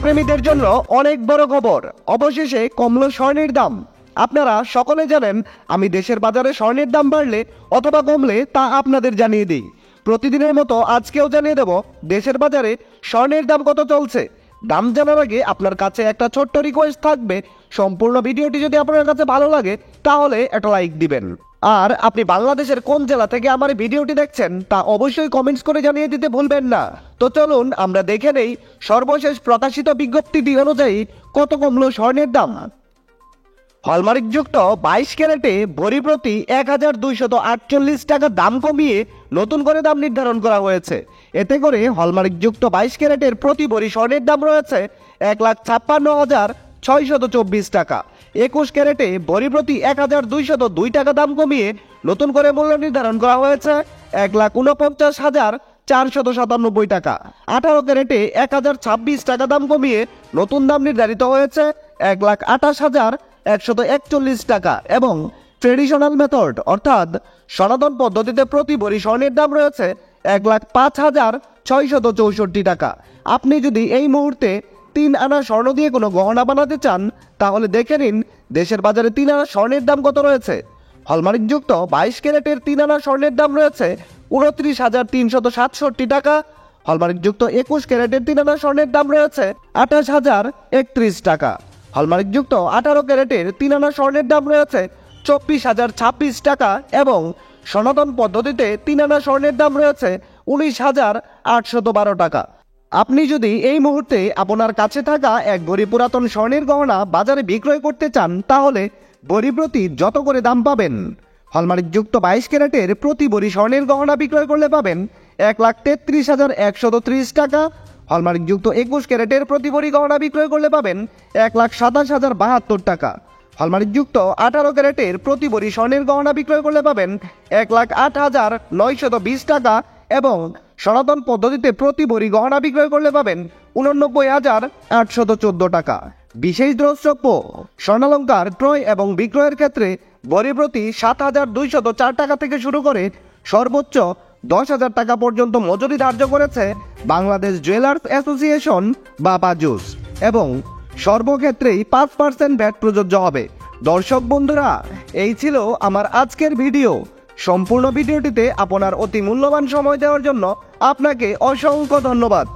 প্রেমীদের জন্য অনেক বড় খবর, অবশেষে কমলো স্বর্ণের দাম। আপনারা সকলে জানেন আমি দেশের বাজারে স্বর্ণের দাম বাড়লে অথবা কমলে তা আপনাদের জানিয়ে দিই। প্রতিদিনের মতো আজকেও জানিয়ে দেব দেশের বাজারে স্বর্ণের দাম কত চলছে। দাম জানার আগে আপনার কাছে একটা ছোট্ট রিকোয়েস্ট থাকবে, সম্পূর্ণ ভিডিওটি যদি আপনার কাছে ভালো লাগে তাহলে একটা লাইক দিবেন। আর আপনি বাংলাদেশের কোন জেলা থেকে আমার এই ভিডিওটি দেখছেন তা অবশ্যই কমেন্টস করে জানিয়ে দিতে ভুলবেন না। তো চলুন আমরা দেখে নেই সর্বশেষ প্রকাশিত বিজ্ঞপ্তিটি অনুযায়ী কত কমলো স্বর্ণের দাম। হলমার্কযুক্ত 22 ক্যারেটে ভরি প্রতি 1248 টাকা দাম কমিয়ে নতুন করে দাম নির্ধারণ করা হয়েছে। এতে করে হলমার্কযুক্ত 22 ক্যারেটের প্রতি ভরি স্বর্ণের দাম রয়েছে 1,56,624 টাকা। 21 ক্যারেটে ভরি প্রতি 1202 টাকা দাম কমিয়ে নতুন করে মূল্য নির্ধারণ করা হয়েছে 1,49,497 টাকা। 18 ক্যারেটে 1026 টাকা দাম কমিয়ে নতুন দাম নির্ধারিত হয়েছে 1,28,141 টাকা এবং ট্রেডিশনাল মেথড অর্থাৎ সনাতন পদ্ধতিতে প্রতি ভরি স্বর্ণের দাম রয়েছে 1,05,664 টাকা। আপনি যদি এই মুহূর্তে 3 আনা স্বর্ণ দিয়ে কোনো গহনা বানাতে চান তাহলে দেখে নিন দেশের বাজারে 3 আনা স্বর্ণের দাম কত রয়েছে। হলমার্কযুক্ত 22 ক্যারেটের 3 আনা স্বর্ণের দাম রয়েছে 29,367 টাকা। হলমার্কযুক্ত 21 ক্যারেটের 3 আনা স্বর্ণের দাম রয়েছে 28,031 টাকা। হলমার্কযুক্ত 18 ক্যারেটের 3 আনা স্বর্ণের দাম রয়েছে 24,026 টাকা এবং সনাতন পদ্ধতিতে 3 আনা স্বর্ণের দাম রয়েছে 19,812 টাকা। আপনি যদি এই মুহূর্তে আপনার কাছে থাকা এক ভরি পুরাতন স্বর্ণের গহনা বাজারে বিক্রয় করতে চান তাহলে ভরি প্রতি যত করে দাম পাবেন। হলমার্কযুক্ত 22 ক্যারেটের প্রতি ভরি স্বর্ণের গহনা বিক্রয় করলে পাবেন 1,33,130 টাকা। হলমার্কযুক্ত 21 ক্যারেটের প্রতি ভরি গহনা বিক্রয় করলে পাবেন 1,27,072 টাকা। হলমার্কযুক্ত 18 ক্যারেটের প্রতি ভরি স্বর্ণের গহনা বিক্রয় করলে পাবেন 1,08,920 টাকা এবং সনাতন পদ্ধতিতে প্রতি ভরি গহনা বিক্রয় করলে পাবেন 89,814 টাকা। বিশেষ দ্রষ্টব্য, স্বর্ণালঙ্কার ক্রয় এবং বিক্রয়ের ক্ষেত্রে ভরি প্রতি 7,204 টাকা থেকে শুরু করে সর্বোচ্চ 10,000 টাকা পর্যন্ত মজুরি ধার্য করেছে বাংলাদেশ জুয়েলার্স অ্যাসোসিয়েশন বা বাজুস এবং সর্বক্ষেত্রেই 5% ভ্যাট প্রযোজ্য হবে। দর্শক বন্ধুরা, এই ছিল আমার আজকের ভিডিও। সম্পূর্ণ ভিডিওটিতে আপনার অতি মূল্যবান সময় দেওয়ার জন্য আপনাকে অসংখ্য ধন্যবাদ।